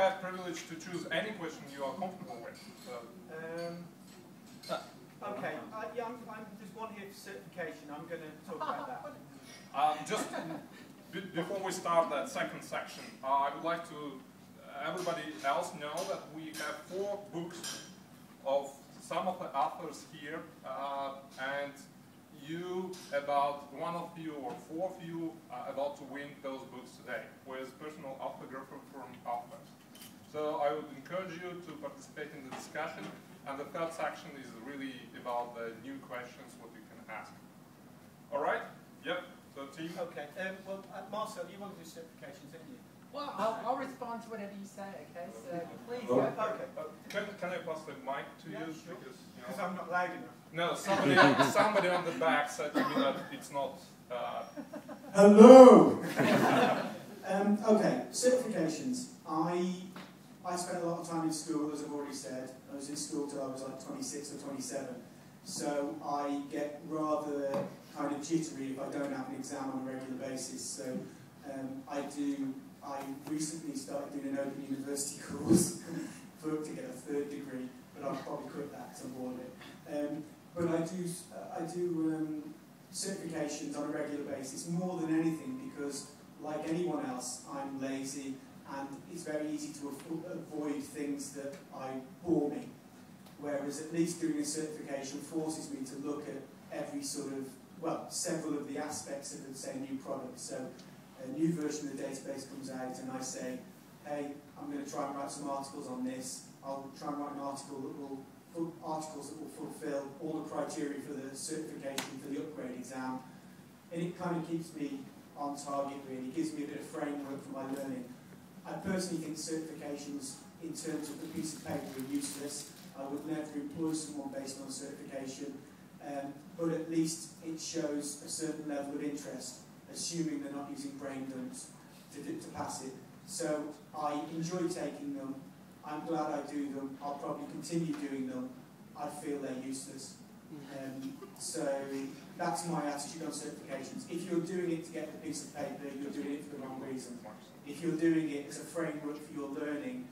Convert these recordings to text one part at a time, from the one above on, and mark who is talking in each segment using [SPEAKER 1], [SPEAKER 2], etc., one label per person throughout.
[SPEAKER 1] have privilege to choose any question you are comfortable with. So.
[SPEAKER 2] Okay, yeah, I'm just one here for certification. I'm going to talk about that.
[SPEAKER 1] Just before we start that second section, I would like to everybody else know that we have 4 books of some of the authors here, and one of you or 4 of you are about to win those books today with personal autograph from authors. So I would encourage you to participate in the discussion, and the third section is really about the new questions what you can ask. All right? Yep. So team.
[SPEAKER 2] Okay. Well, Marcelle, you want to do certifications, didn't you?
[SPEAKER 3] Well, I'll respond to whatever you say. Okay. So please.
[SPEAKER 2] Oh. Okay.
[SPEAKER 1] Can I pass the mic to you?
[SPEAKER 2] Sure.
[SPEAKER 1] Because
[SPEAKER 2] I'm not loud enough.
[SPEAKER 1] No, somebody on the back said to me that it's not.
[SPEAKER 4] Hello. Okay, certifications. I spent a lot of time in school, as I've already said. I was in school till I was like 26 or 27. So I get rather kind of jittery if I don't have an exam on a regular basis. So I recently started doing an Open University course to get a 3rd degree, but I'll probably quit that because I'm bored of it. But I do certifications on a regular basis more than anything because, like anyone else, I'm lazy and it's very easy to avoid things that bore me. Whereas at least doing a certification forces me to look at every several of the aspects of the same new product. So a new version of the database comes out and I say, hey, I'm going to try and write some articles on this. I'll try and write an article that will fulfill all the criteria for the certification for the upgrade exam. And it kind of keeps me on target really, it gives me a bit of framework for my learning. I personally think certifications in terms of the piece of paper are useless. I would never employ someone based on certification, but at least it shows a certain level of interest, assuming they're not using brain dumps to pass it. So I enjoy taking them. I'm glad I do them. I'll probably continue doing them. I feel they're useless. So that's my attitude on certifications. If you're doing it to get the piece of paper, you're doing it for the wrong reason. If you're doing it as a framework for your learning,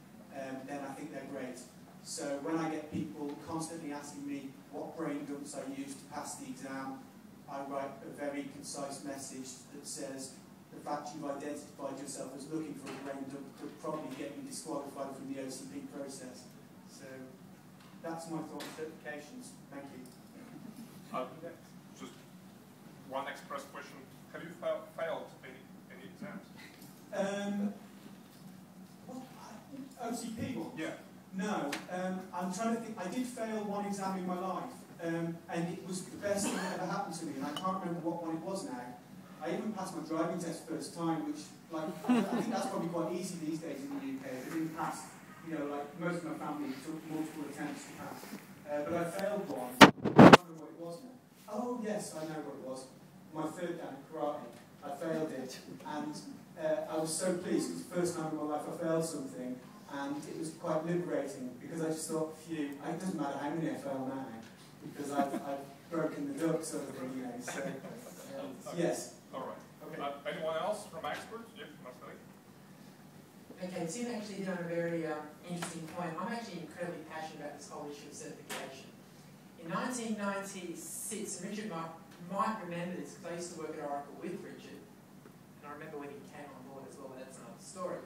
[SPEAKER 4] then I think they're great. So when I get people constantly asking me what brain dumps I use to pass the exam, I write a very concise message that says the fact you've identified yourself as looking for a brain dump could probably get you disqualified from the OCP process. So that's my thought on certifications. Thank you.
[SPEAKER 1] Just one express question. Have you failed any exams?
[SPEAKER 4] OCP one?
[SPEAKER 1] Yeah.
[SPEAKER 4] No. I'm trying to think. I did fail one exam in my life, and it was the best thing that ever happened to me, and I can't remember what one it was now. I even passed my driving test first time, which, like, I think that's probably quite easy these days in the UK. I didn't pass, like most of my family took multiple attempts to pass. But I failed one. I can't remember what it was now. Oh, yes, I know what it was. My 3rd dan in karate. I failed it, and I was so pleased. It was the first time in my life I failed something, and it was quite liberating, because I just thought, phew, it doesn't matter how many I fail now, because I've broken the duck sort of thing, so, yes.
[SPEAKER 1] All right. Okay. Anyone else from experts? Yeah, Marcelle.
[SPEAKER 3] Okay, Tim actually hit on a very interesting point. I'm actually incredibly passionate about this whole issue of certification. In 1996, and Richard might remember this because I used to work at Oracle with Richard, and I remember when he came on board as well, but that's another story.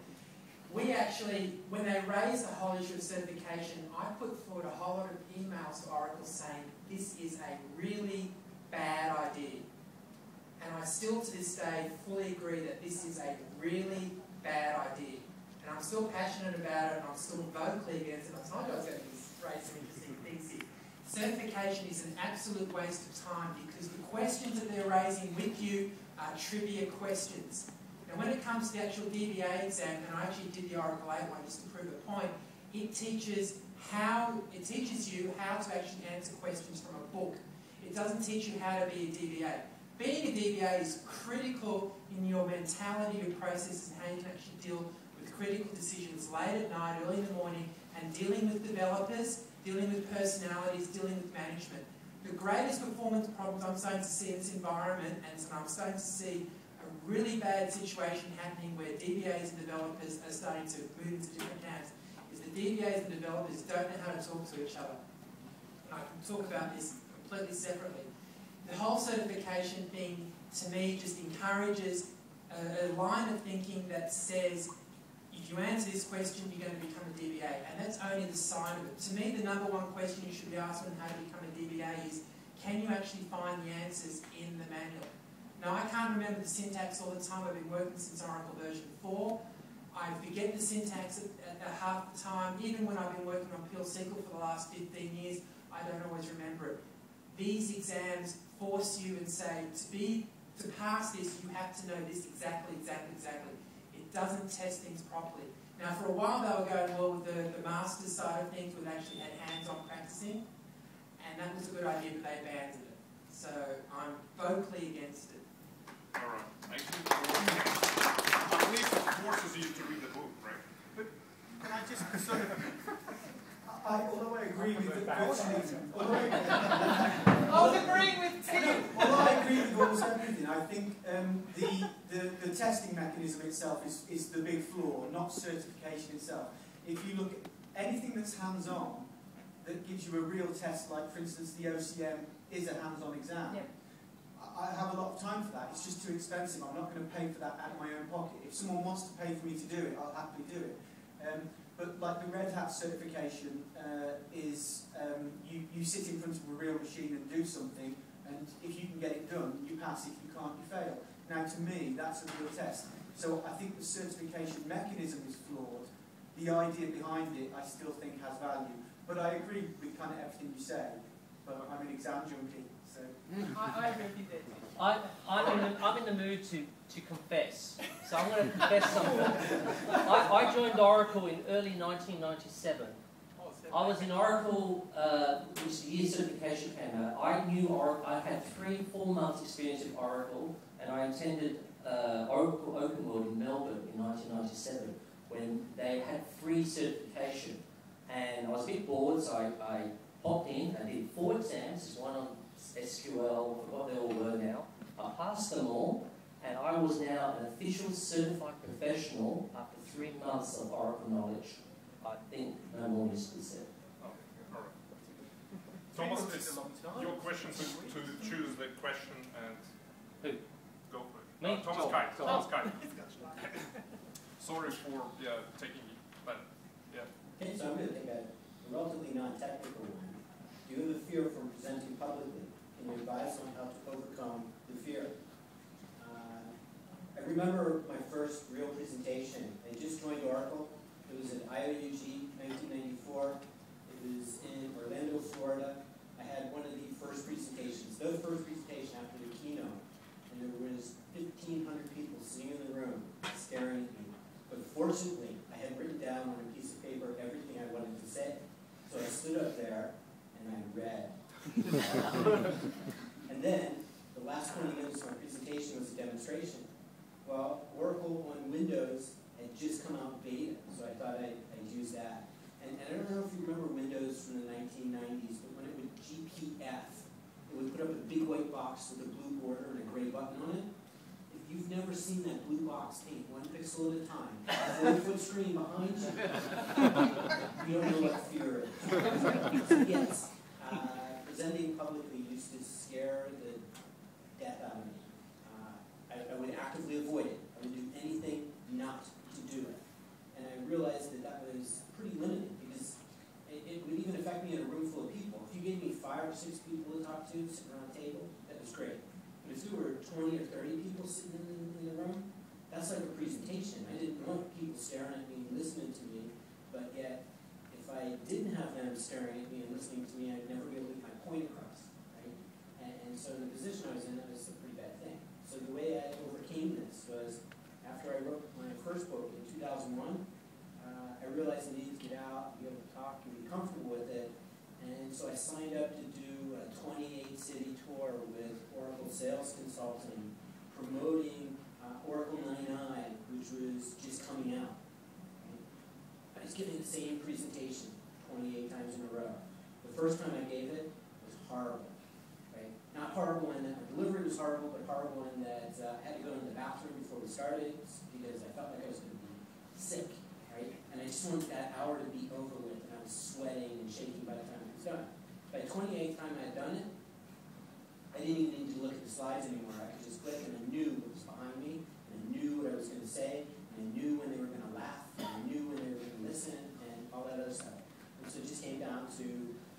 [SPEAKER 3] We actually, when they raised the whole issue of certification, I put forward a whole lot of emails to Oracle saying, this is a really bad idea. And I still to this day fully agree that this is a really bad idea. And I'm still passionate about it, and I'm still vocally against it. I told you I was going to raise some interesting things here. Certification is an absolute waste of time because the questions that they're raising with you are trivia questions. And when it comes to the actual DBA exam, and I actually did the Oracle 8 one just to prove a point, it teaches you how to actually answer questions from a book. It doesn't teach you how to be a DBA. Being a DBA is critical in your mentality, your processes, and how you can actually deal with critical decisions late at night, early in the morning, and dealing with developers, dealing with personalities, dealing with management. The greatest performance problems I'm starting to see in this environment, and I'm starting to see a really bad situation happening where DBAs and developers are starting to move into different camps. DBAs and developers don't know how to talk to each other. And I can talk about this completely separately. The whole certification thing, to me, just encourages a line of thinking that says, if you answer this question, you're going to become a DBA. And that's only the sign of it. To me, the number one question you should be asked on how to become a DBA is, can you actually find the answers in the manual? Now, I can't remember the syntax all the time. I've been working since Oracle version 4. I forget the syntax at half the time. Even when I've been working on Pure SQL for the last 15 years, I don't always remember it. These exams force you and say, to pass this, you have to know this exactly. It doesn't test things properly. Now, for a while, they were going, well, with the master's side of things, we've actually had hands-on practicing, and that was a good idea, but they abandoned it. So I'm vocally against it.
[SPEAKER 1] All right, thank you. At least it forces you to read the book, right?
[SPEAKER 2] But can I just sort of... although I agree with the
[SPEAKER 3] I was agreeing with Tim!
[SPEAKER 4] Although I agree with almost everything, I think the testing mechanism itself is the big flaw, not certification itself. If you look at anything that's hands-on, that gives you a real test, like for instance the OCM is a hands-on exam. Yeah. I have a lot of time for that. It's just too expensive. I'm not going to pay for that out of my own pocket. If someone wants to pay for me to do it, I'll happily do it. But like the Red Hat certification is, you sit in front of a real machine and do something, and if you can get it done, you pass. If you can't, you fail. Now, to me, that's a real test. So I think the certification mechanism is flawed. The idea behind it, I still think has value. But I agree with kind of everything you say. But I'm an exam junkie, so.
[SPEAKER 3] I agree with you there.
[SPEAKER 5] I'm in the mood to confess. So I'm going to confess something. I joined Oracle in early 1997. I was in Oracle, which the year certification came out. I knew Oracle. I had 3-4 months experience in Oracle, and I attended Oracle Open World in Melbourne in 1997 when they had free certification. And I was a bit bored, so I popped in. I did 4 exams, one on SQL, what they all were now. I passed them all, and I was now an official certified professional after 3 months of Oracle knowledge. I think no more needs to be said.
[SPEAKER 1] Okay, all right. Thomas, it's your question to choose the question and
[SPEAKER 5] who?
[SPEAKER 1] Go for it.
[SPEAKER 5] Me?
[SPEAKER 1] Thomas Kyte. Thomas Kyte. Sorry for taking it, but yeah.
[SPEAKER 6] Okay, so I'm going to take a relatively non-technical one. Do you have a fear from presenting publicly? Can you advise on how to overcome the fear? I remember my first real presentation. I just joined Oracle. It was at IOUG 1994. It was in Orlando, Florida. I had one of the first presentations, the first presentation after the keynote. And there was 1,500 people sitting in the room staring at me. But fortunately, I had written down on a piece of paper everything I wanted to say. So I stood up there and I read. And then, the last 20 minutes of my presentation was a demonstration. Well, Oracle on Windows had just come out beta, so I thought I'd use that. And I don't know if you remember Windows from the 1990s, but when it would GPF, it would put up a big white box with a blue border and a gray button on it. If you've never seen that blue box paint 1 pixel at a time, a 40-foot screen behind you, you don't know what fear is. So yes, presenting publicly used to scare the death out of me. I would actively avoid it. I would do anything not to do it. And I realized that that was pretty limiting because it would even affect me in a room full of people. If you gave me 5 or 6 people to talk to sitting around a table, that was great. But if there were 20 or 30 people sitting in the room, that's like a presentation. I didn't want people staring at me and listening to me, but yet if I didn't have them staring at me and listening to me, I'd never be able to get my point across. Right? And so in the position I was in, that was a pretty bad thing. So the way I overcame this was, after I wrote my first book in 2001, I realized I needed to get out, be able to talk, and be comfortable with it. And so I signed up to do a 28-city tour with Oracle Sales Consulting, promoting Oracle 99, which was just coming out. I was giving the same presentation 28 times in a row. The first time I gave it was horrible. Right? Not horrible in that my delivery was horrible, but horrible in that I had to go into the bathroom before we started because I felt like I was going to be sick. Right? And I I just wanted that hour to be over with, and I was sweating and shaking by the time it was done. By the 28th time I had done it, I didn't even need to look at the slides anymore. I could just click, and I knew what was behind me, and I knew what I was going to say, and I knew when they were going to laugh, and I knew when they were going to listen, and all that other stuff. And so it just came down to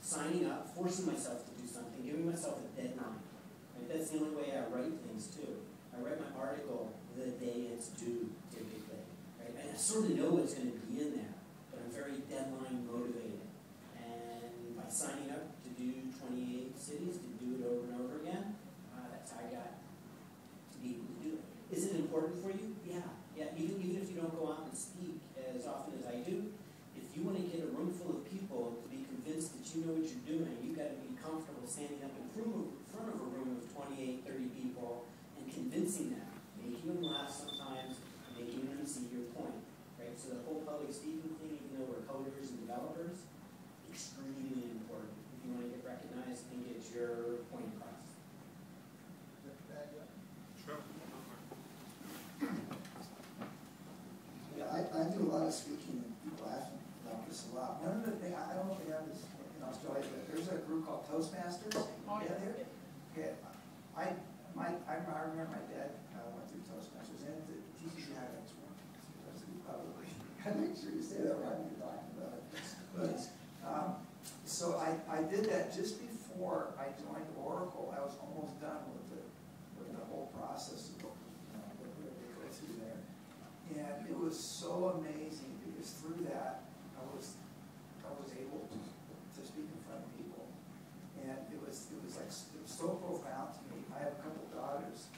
[SPEAKER 6] signing up, forcing myself to do something, giving myself a deadline. Right? That's the only way I write things, too. I write my article the day it's due, typically. Right? And I sort of know what's going to be in there, but I'm very deadline motivated. And by signing up to do 28 cities, to do it over and over again, that's how I got to be able to do it. Is it important for you? Yeah. Even if you don't go out and speak as often as I do, if you want to get a room full of people to be convinced that you know what you're doing, you've got to be comfortable standing up in front of a room of 28, 30 people and convincing them, making them laugh sometimes, making them see your point. Right? So the whole public speaking thing, even though we're coders and developers, extremely important if you want to get recognized and get your point across.
[SPEAKER 1] Sure.
[SPEAKER 7] Yeah, I do a lot of speaking and people ask me about this a lot. One of the things, I don't know if they have this in Australia, but there's a group called Toastmasters.
[SPEAKER 2] Oh, yeah.
[SPEAKER 7] Yeah. I remember my dad went through Toastmasters, and it teaches you how to explain. Probably. Gotta make sure you say that right when you're talking about it. But, so I did that just before I joined Oracle. I was almost done with the whole process of what they go through there. And it was so amazing because through that I was able to speak in front of people. And it was so profound to me. I have a couple daughters,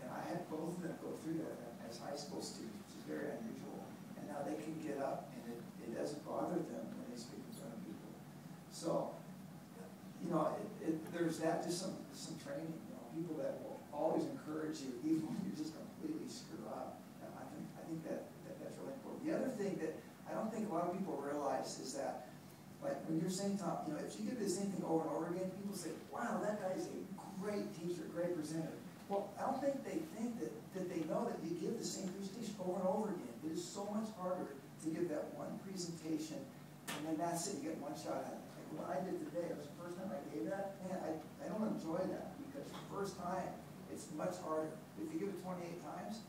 [SPEAKER 7] and I had both of them go through that as high school students, which is very unusual. And now they can get up, and it doesn't bother them when they speak in front of people. So, there's that, just some training. People that will always encourage you, even when you just completely screw up. And I think that's really important. The other thing that I don't think a lot of people realize is that, like when you're saying, Tom, if you do the same thing over and over again, people say, wow, that guy's a great teacher, great presenter. Well, I don't think they think that they know that you give the same presentation over and over again. It is so much harder to give that one presentation, and then that's it, you get one shot at it. Like what I did today, it was the first time I gave that, man, I don't enjoy that, because the first time, it's much harder. If you give it 28 times,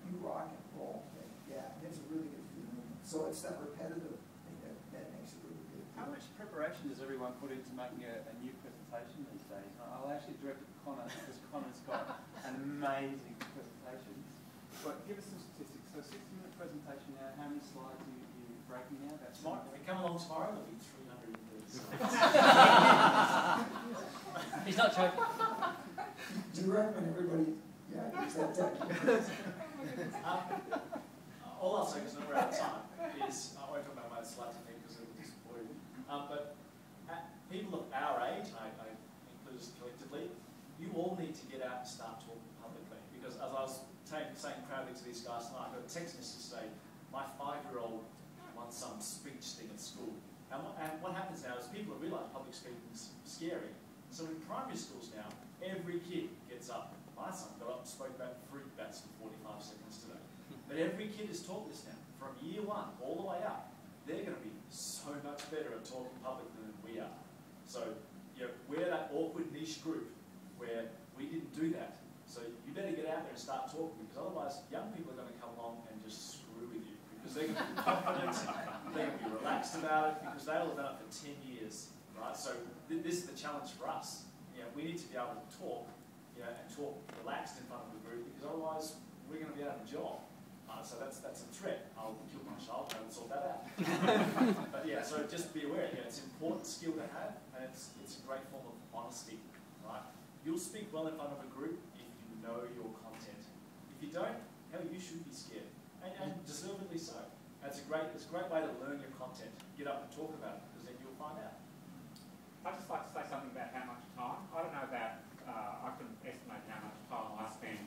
[SPEAKER 7] you rock and roll. Yeah, it's a really good feeling. So it's that repetitive thing that makes it really good.
[SPEAKER 2] How much preparation does everyone put into making a new presentation these days? I'll actually direct it to Connor, because Connor's got amazing presentations. But give us some statistics. So 60-minute presentation now, how many slides are you breaking now? That's
[SPEAKER 8] tomorrow. When we come along tomorrow, there'll be 330 slides.
[SPEAKER 5] He's not joking.
[SPEAKER 7] Do you recommend everybody, use that technique?
[SPEAKER 8] All I'll say, because we're out of time, is I won't talk about my slide technique because it will disappoint you. But people of our age, I include us collectively, you all need to get out and start talking publicly. Because as I was saying proudly to these guys tonight, I got a text message to say, my 5-year-old wants some speech thing at school. And what happens now is people realise public speaking is scary. So in primary schools now, every kid gets up. My son got up and spoke about fruit bats for 45 seconds today. But every kid is taught this now, from year 1 all the way up. They're going to be so much better at talking publicly than we are. So we're that awkward niche group where we didn't do that. So you better get out there and start talking, because otherwise young people are going to come along and just screw with you, because they're going to be confident, they're going to be relaxed about it, because they'll have done it for 10 years, right? So this is the challenge for us. We need to be able to talk, and talk relaxed in front of the group, because otherwise we're going to be out of a job. So that's a threat. I'll kill Marcelle and sort that out. But yeah, so just be aware. It's an important skill to have, and it's a great form of honesty, right? You'll speak well in front of a group if you know your content. If you don't, hell, you should be scared, and deservedly so. It's a great way to learn your content. Get up and talk about it, because then you'll find out.
[SPEAKER 9] I'd just like to say something about how much time. I don't know about, I can estimate how much time I spend,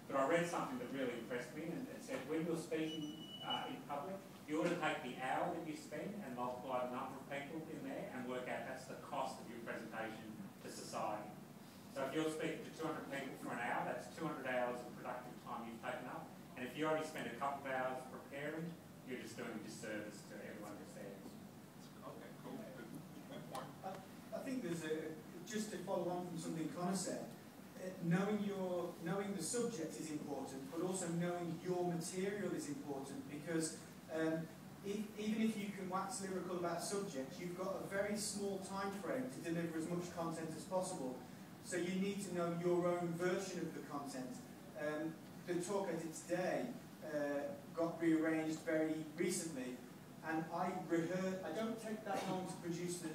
[SPEAKER 9] but I read something that really impressed me, and it said when you're speaking in public, you ought to take the hour that you spend and multiply the number of people in there and work out that's the cost of your presentation to society. So if you're speaking to 200 people for an hour, that's 200 hours of productive time you've taken up. And if you only spend a couple of hours preparing, you're just doing a disservice to everyone that's there.
[SPEAKER 1] Okay, cool. Good point.
[SPEAKER 4] I think there's just to follow on from something Connor said, knowing the subject is important, but also knowing your material is important, because even if you can wax lyrical about a subject, you've got a very small time frame to deliver as much content as possible. So you need to know your own version of the content. The talk I did today got rearranged very recently, and I don't take that long to produce the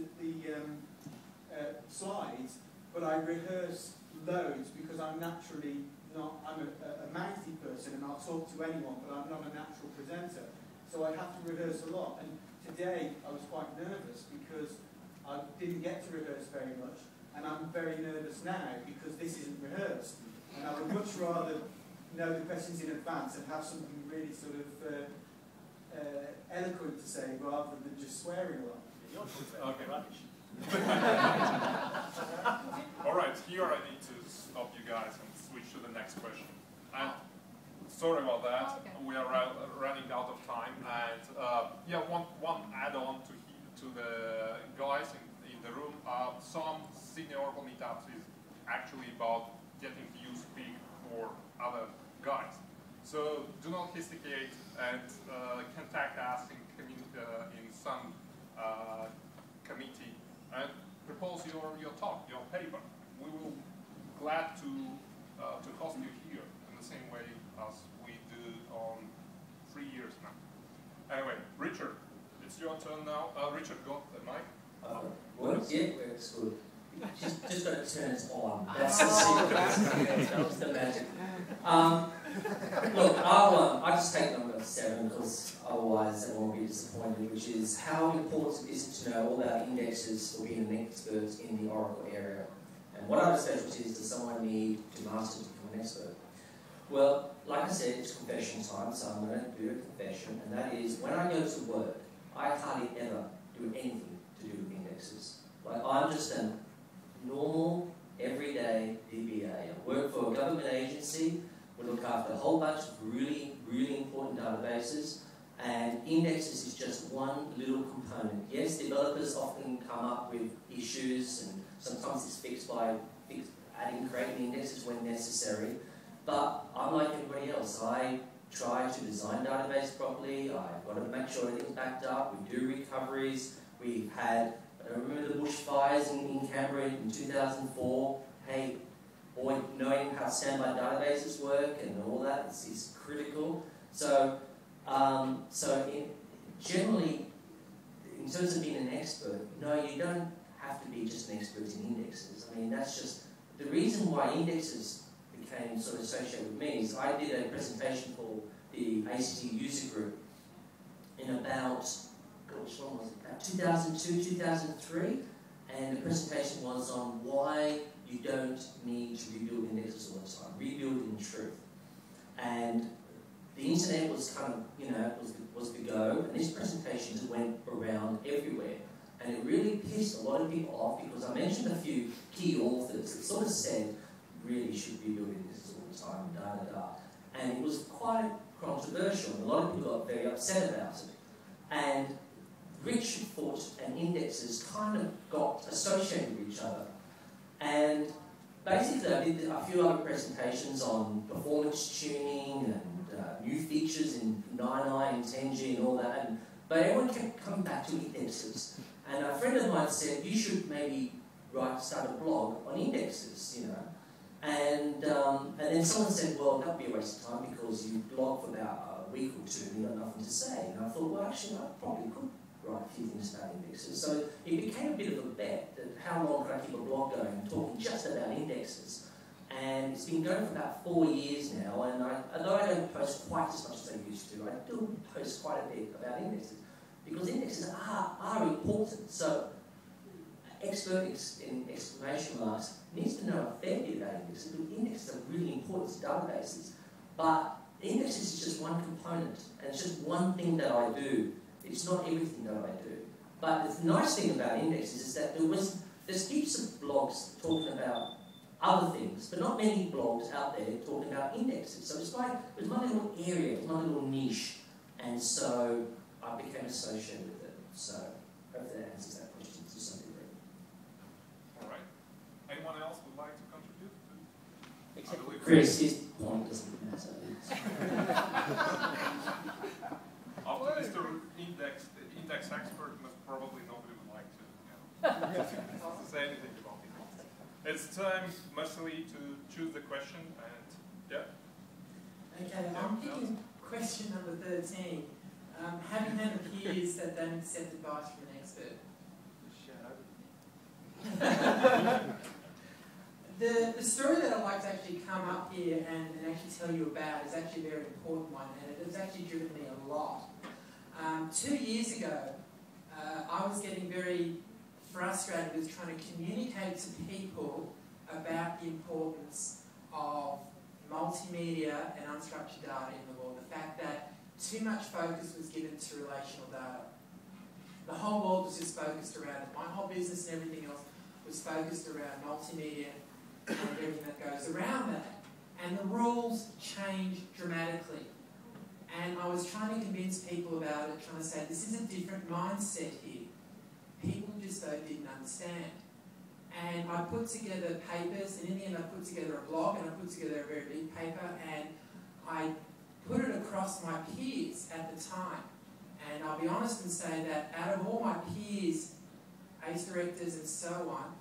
[SPEAKER 4] slides, but I rehearse loads because I'm naturally not, I'm a mouthy person and I'll talk to anyone, but I'm not a natural presenter. So I have to rehearse a lot. And today I was quite nervous because I didn't get to rehearse very much, and I'm very nervous now because this isn't rehearsed. And I would much rather know the questions in advance and have something really sort of eloquent to say rather than just swearing a lot.
[SPEAKER 1] Okay. All right, here I need to stop you guys and switch to the next question. And sorry about that.
[SPEAKER 3] Okay.
[SPEAKER 1] We are running out of time. And yeah, one add-on to the guys in the room. Some senior Oracle meetups is actually about getting you speak for other guys. So do not hesitate and contact us in some committee and propose your talk, your paper. We will glad to host you here in the same way as we do on 3 years now. Anyway, Richard, it's your turn now. Richard, got the mic?
[SPEAKER 10] Works? Yeah, works good. Just got to turn it on. That's the secret. That was the magic. Look, I'll just take number 7 because otherwise I won't be disappointed, which is how important it is to know all about indexes for being an expert in the Oracle area. And what other specialties does someone need to master to become an expert? Well, like I said, it's confession time, so I'm going to do a confession, and that is when I go to work, I hardly ever do anything to do with indexes. Like, I'm just a normal, everyday DBA. I work for a government agency. We look after a whole bunch of really, really important databases, and indexes is just one little component. Yes, developers often come up with issues, and sometimes it's fixed by creating indexes when necessary, but I'm like everybody else. I try to design database properly. I've got to make sure everything's backed up. We do recoveries. We've had, I remember the bushfires in Canberra in 2004. Hey, boy, knowing how standby databases work and all that is critical. So, generally, in terms of being an expert, no, you don't have to be just an expert in indexes. I mean, that's just the reason why indexes became sort of associated with me is I did a presentation for the ACT user group in about, gosh, when was it? About 2002, 2003, and the presentation was on why you don't need to rebuild indexes all the time. Rebuild in truth. And the internet was kind of, you know, was the go, and this presentation just went around everywhere. And it really pissed a lot of people off because I mentioned a few key authors that sort of said, really should rebuild indexes all the time, da-da-da. And it was quite controversial, and a lot of people got very upset about it. And Richard Foote and indexes kind of got associated with each other. And basically I did a few other presentations on performance tuning and new features in 9i and 10G and all that, but everyone kept coming back to indexes. And a friend of mine said, you should maybe start a blog on indexes, you know. And then someone said, well, that would be a waste of time because you blog for about a week or two and you've got nothing to say. And I thought, well, actually, I probably could write a few things about indexes. So it became a bit of a bet that how long could I keep a blog going talking just about indexes. And it's been going for about 4 years now, and although I don't post quite as much as I used to, I do post quite a bit about indexes, because indexes are important. So expert in exclamation marks needs to know a fair bit about indexes, but indexes are really important to databases. But indexes is just one component, and it's just one thing that I do. It's not everything that I do. But the nice thing about indexes is that there's heaps of blogs talking about other things, but not many blogs out there talking about indexes. So it's my little area, it's my little niche. And so I became associated with it. So hopefully that answers that question to some degree.
[SPEAKER 1] All right. Anyone else would like to contribute?
[SPEAKER 5] Except for
[SPEAKER 10] Chris, his point doesn't matter.
[SPEAKER 1] After Mr. Index expert, probably nobody would like to say anything about it. It's time, Marcelle, to choose the question, and yeah.
[SPEAKER 3] Okay, I'm picking question number 13. Having had peers that don't accept advice from an expert. The story that I'd like to actually come up here and actually tell you about is actually a very important one, and it has actually driven me a lot. 2 years ago, I was getting very frustrated with trying to communicate to people about the importance of multimedia and unstructured data in the world. The fact that too much focus was given to relational data. The whole world was just focused around it. My whole business and everything else was focused around multimedia and everything that goes around that. And the rules changed dramatically. And I was trying to convince people about it, trying to say, this is a different mindset here. People just didn't understand. And I put together papers, and in the end I put together a blog, and I put together a very big paper, and I put it across my peers at the time. And I'll be honest and say that out of all my peers, ACE directors and so on,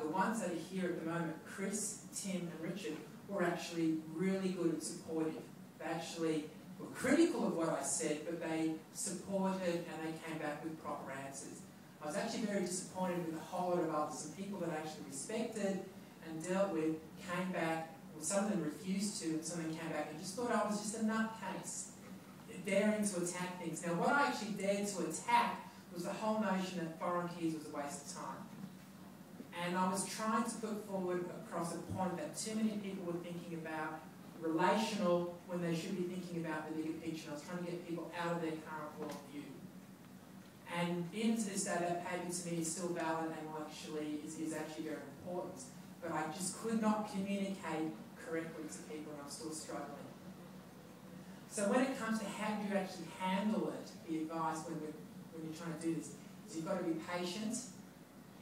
[SPEAKER 3] the ones that are here at the moment, Chris, Tim and Richard, were actually really good and supportive. They actually were critical of what I said, but they supported and they came back with proper answers. I was actually very disappointed with a whole lot of others, and people that I actually respected and dealt with came back, well, some of them refused to, and some of them came back and just thought I was just a nutcase, daring to attack things. Now, what I actually dared to attack was the whole notion that foreign keys was a waste of time. And I was trying to put forward across a point that too many people were thinking about relational when they should be thinking about the bigger picture. I was trying to get people out of their current worldview. And even to this day, that paper to me is still valid and is actually very important. But I just could not communicate correctly to people, and I'm still struggling. So when it comes to how do you actually handle it, the advice when you're trying to do this, is you've got to be patient.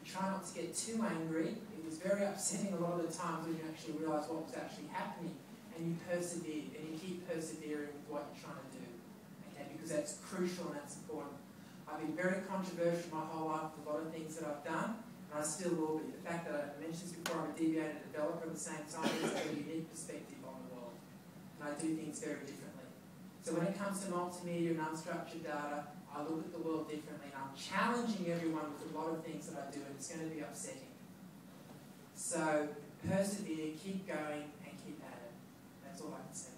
[SPEAKER 3] You try not to get too angry. It was very upsetting a lot of the times when you actually realise what was actually happening, and you persevere, and you keep persevering with what you're trying to do, okay? Because that's crucial and that's important. I've been very controversial my whole life with a lot of things that I've done, and I still will be. The fact that I mentioned this before, I'm a deviated developer at the same time, is a unique perspective on the world, and I do things very differently. So when it comes to multimedia and unstructured data, I look at the world differently, and I'm challenging everyone with a lot of things that I do, and it's going to be upsetting. So persevere, keep going, and keep at it. That's all I can say.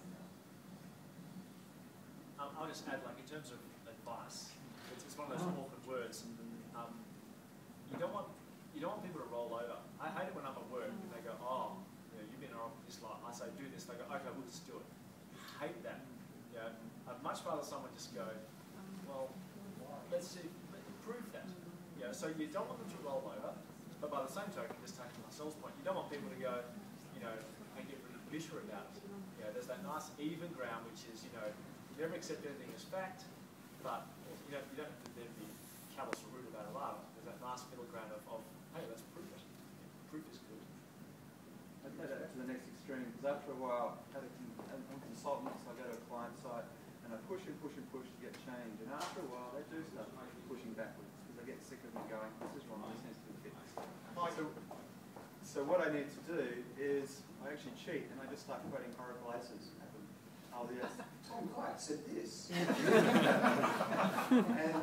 [SPEAKER 8] I'll just add, like, in terms of advice, it's one of those awkward words, and you don't want people to roll over. I hate it when I'm at work and they go, oh, you know, you've been around this lot. I say, do this. They go, okay, we'll just do it. I hate that. You know, I'd much rather someone just go, well, let's see, prove that. You know, so you don't want them to roll over, but by the same token, just taking Marcelle's point, you don't want people to go, you know, and get really bitter about it. You know, there's that nice even ground, which is, you know, you never accept anything as fact, but you don't have to then be callous or rude about it either. There's that nice middle ground of hey, let's prove it. Proof is good.
[SPEAKER 2] I'd take that to the next extreme, because after a while, I'm consultant, so I go to a client site, and I push and push and push to get change, and after a while, they do start pushing backwards, because they get sick of me going, this is wrong, this needs to be fixed. So what I need to do is, I actually cheat, and I just start quoting horrible aces at them. Oh yes,
[SPEAKER 7] Tom Kyte said this.
[SPEAKER 2] and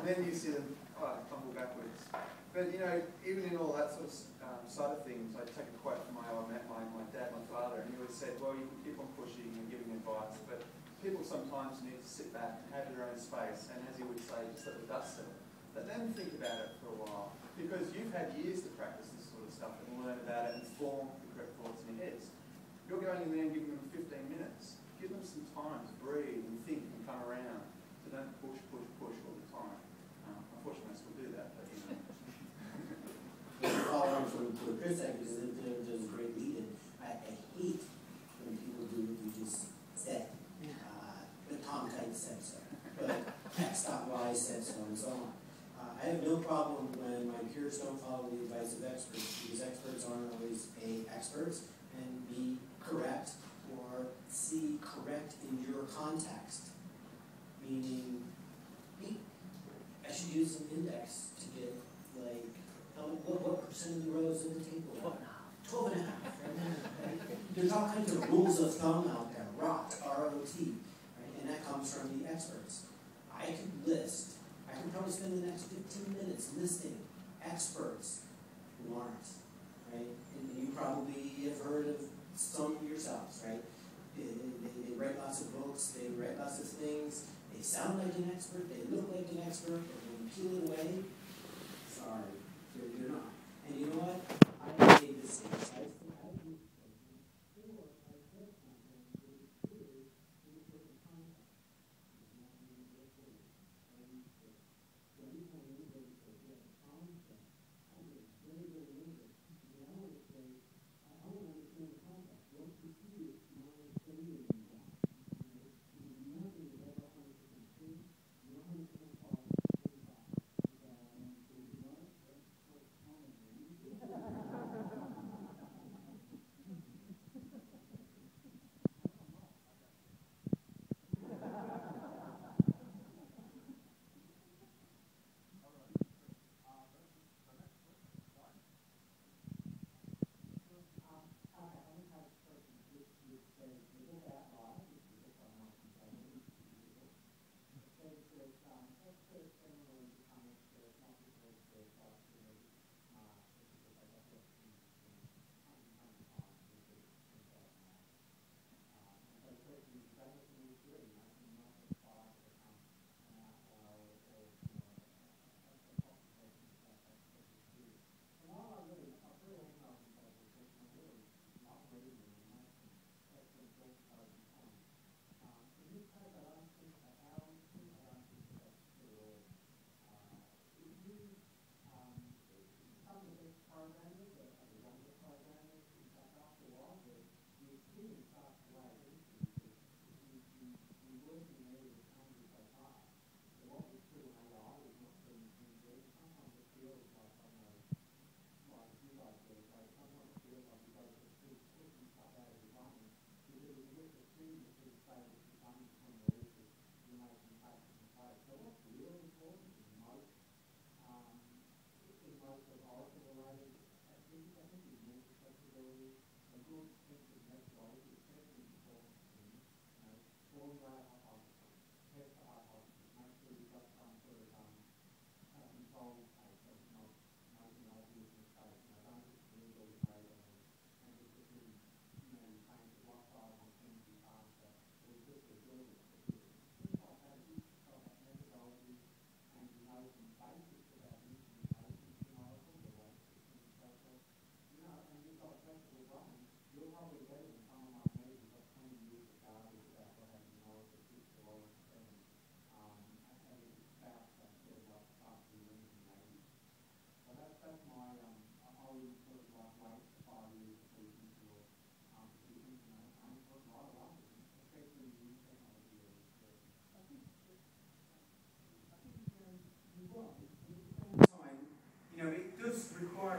[SPEAKER 2] then you see them tumble backwards. But you know, even in all that sort of side of things, I take a quote from my dad, my father, and he always said, well, you can keep on pushing and giving advice, but people sometimes need to sit back and have their own space, and as he would say, just let the dust settle. Let them think about it for a while, because you've had years to practice this sort of stuff and learn about it and form the correct thoughts in your heads. You're going in there and giving them 15 minutes. Give them some time to breathe and think and come around. So don't push all the time. Unfortunately, I still do that, but you know.
[SPEAKER 6] Following from Chris, because there's a great lead-in. I hate when people do what you just said. But Tom Kyte said so. But have no problem when my peers don't follow the advice of experts, because experts aren't always A, experts, and B, correct, or C, correct in your context. Meaning, I should use an index to get, like, what percent of the rows in the table? 12.5. Right? There's all kinds of rules of thumb out there, ROT, R-O-T, right? And that comes from the experts. I could probably spend the next 15 minutes listing experts who aren't, right? And you probably have heard of some yourselves, right? They write lots of books, they write lots of things, they sound like an expert, they look like an expert, but when you peel it away, sorry, you're not. And you know what? I made this thing.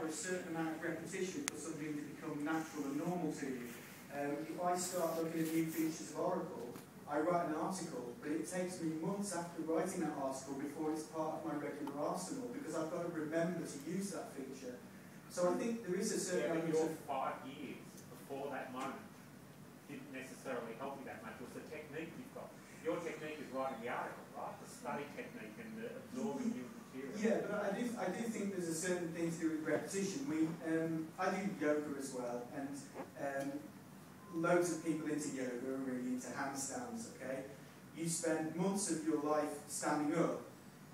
[SPEAKER 4] A certain amount of repetition for something to become natural and normal to you. If I start looking at new features of Oracle, I write an article, but it takes me months after writing that article before it's part of my regular arsenal, because I've got to remember to use that feature. So I think there is a certain
[SPEAKER 9] but
[SPEAKER 4] element
[SPEAKER 9] your
[SPEAKER 4] of
[SPEAKER 9] 5 years before that moment didn't necessarily help you that much. It was the technique you've got. Your technique is writing the article, right? The study technique and the absorbing new material.
[SPEAKER 4] Yeah, but I do think there's a certain thing to do with repetition. I do yoga as well, and loads of people into yoga are really into handstands, okay? You spend months of your life standing up,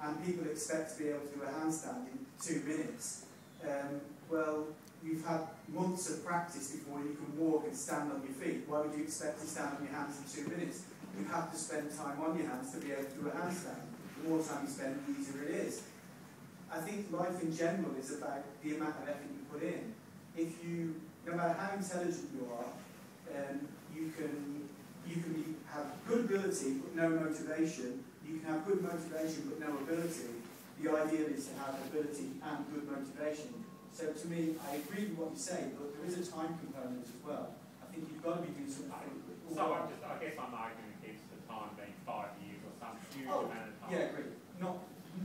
[SPEAKER 4] and people expect to be able to do a handstand in 2 minutes. Well, you've had months of practice before you can walk and stand on your feet. Why would you expect to stand on your hands in 2 minutes? You have to spend time on your hands to be able to do a handstand. The more time you spend, the easier it is. I think life in general is about the amount of effort you put in. If you, no matter how intelligent you are, you can have good ability but no motivation. You can have good motivation but no ability. the idea is to have ability and good motivation. So to me, I agree with what you say, but there is a time component as well. I think you've got to be doing something.
[SPEAKER 9] So I guess I'm arguing against the time being 5 years or some huge amount of time.
[SPEAKER 4] Yeah, I agree.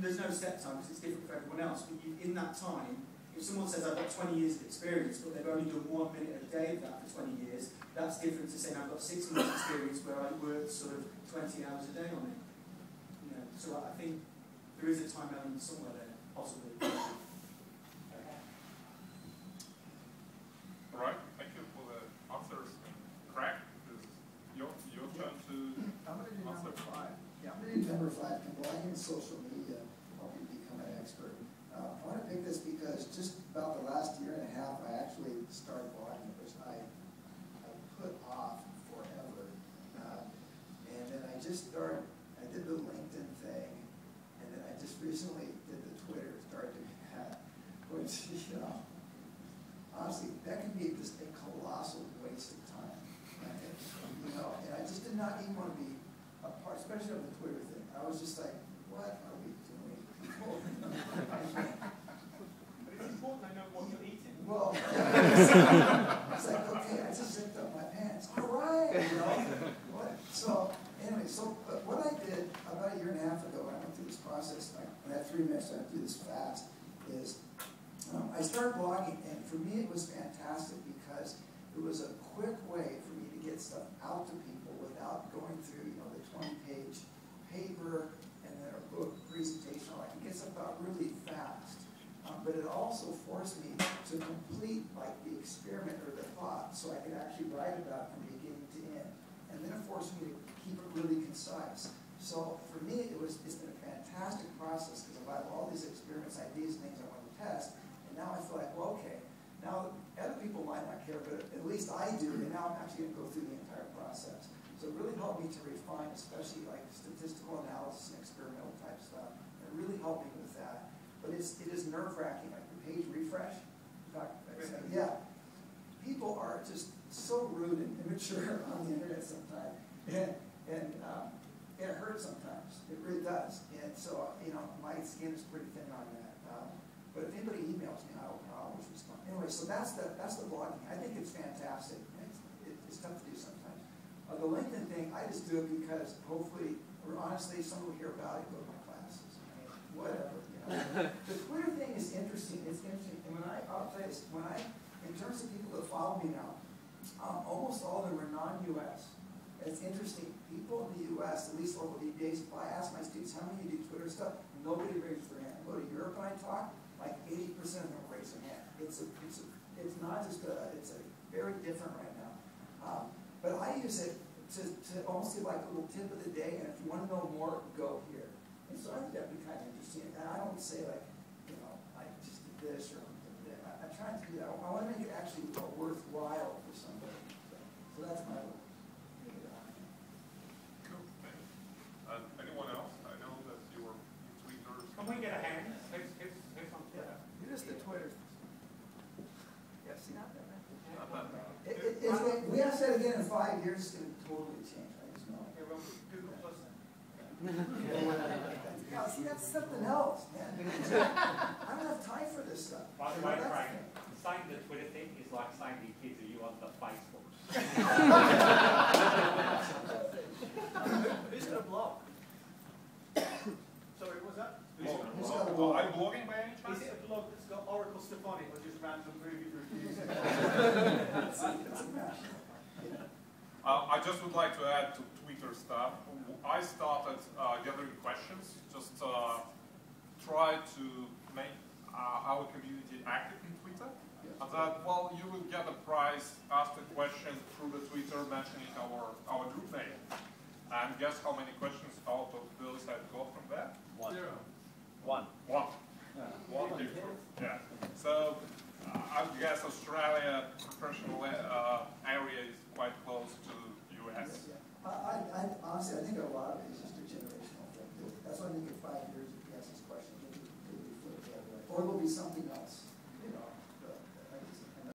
[SPEAKER 4] There's no set time because it's different for everyone else. But in that time, if someone says I've got 20 years of experience, but they've only done 1 minute a day of that for 20 years, that's different to saying I've got 6 months experience where I worked sort of 20 hours a day on it. You know, so I think there is a time element somewhere there, possibly.
[SPEAKER 1] All right, thank you for the answers. Craig, it's your turn to
[SPEAKER 7] I'm going to do
[SPEAKER 1] answer.
[SPEAKER 7] number 5. Yeah, I'm going to do number 5. Can blogging and social media help you become an expert? I want to pick this because just about the last year and a half, I actually started blogging, which I put off forever. And then I just started, I did the LinkedIn thing, and then I just recently did the Twitter, started doing that, which, you know, honestly, that can be just a colossal waste of time. You know, and I just did not even want to be a part, especially of the Twitter thing. I was just like, what are we doing?
[SPEAKER 2] But it's important I know what you're eating.
[SPEAKER 7] Well, it's like, okay, I just zipped up my pants. All right, you know. So anyway, what I did about a year and a half ago when I went through this process, I had 3 minutes, so I have to do this fast, is I started blogging, and for me it was fantastic because it was a quick way for me to get stuff out to people without going through, you know, the 20-page paper and then a book presentation. I could get stuff out really fast. But it also forced me to complete like the experiment or the thought so I could actually write about it from beginning to end. And then it forced me to keep it really concise. So for me, it's been a fantastic process because I have all these experiments, ideas, things I want to test. And now I feel like, well, okay, now other people might not care, but at least I do, and now I'm actually going to go through the entire process. So it really helped me to refine, especially like statistical analysis and experimental type stuff. It really helped me with that. But it is nerve-wracking, like the page refresh. Yeah, people are just so rude and immature on the internet sometimes, and it hurts sometimes. It really does. And so, you know, my skin is pretty thin on that. But if anybody emails me, I'll always respond. Anyway, so that's the blogging. I think it's fantastic. It's tough to do sometimes. The LinkedIn thing, I just do it because hopefully, or honestly, someone will hear about it, go to my classes. I mean, whatever. The Twitter thing is interesting. It's interesting. And I'll tell you this, in terms of people that follow me now, almost all of them are non-US. It's interesting. People in the US, at least over the days, if I ask my students how many do Twitter stuff, nobody raises their hand. Go to Europe and I talk, like 80% of them raise their hand. It's not just it's a very different right now. But I use it to almost give like a little tip of the day, and if you want to know more, go here. And so I think that'd be kind of interesting. And I don't say like, you know, I just did this or that. I'm trying to do that. I want to make it actually worthwhile for somebody. So that's my little.
[SPEAKER 1] Cool. Thanks. Anyone else? I know that you were tweeters.
[SPEAKER 9] Can we get a hand? Who's on Twitter?
[SPEAKER 7] You're just the Twitter. Yes, see that? We have said again in 5 years, it's going to totally change. I just know.
[SPEAKER 2] Google Plus.
[SPEAKER 7] Yeah, see, that's something else, man. I don't have time for this stuff.
[SPEAKER 9] By the way, Frank, saying the Twitter thing is like saying to your kids, are you on the Facebook?
[SPEAKER 2] Who's got a blog? Sorry, what's that?
[SPEAKER 7] Who's got a blog?
[SPEAKER 1] Are you blogging by any chance?
[SPEAKER 2] Is it a blog that's got Oracle stuff on it or just random movie reviews?
[SPEAKER 1] I just would like to add to Twitter stuff. I started gathering questions, just try to make our community active in Twitter. And that, well, you will get a prize, ask a question through the Twitter mentioning our group name. And guess how many questions out of those I got from that?
[SPEAKER 2] One.
[SPEAKER 1] One people. Yeah. So I guess Australia professional area is quite close to US.
[SPEAKER 7] I honestly, I think a lot of it is just a generational thing. That's why I think in 5 years, if you ask this question, maybe flip the other way. Or there'll be something else.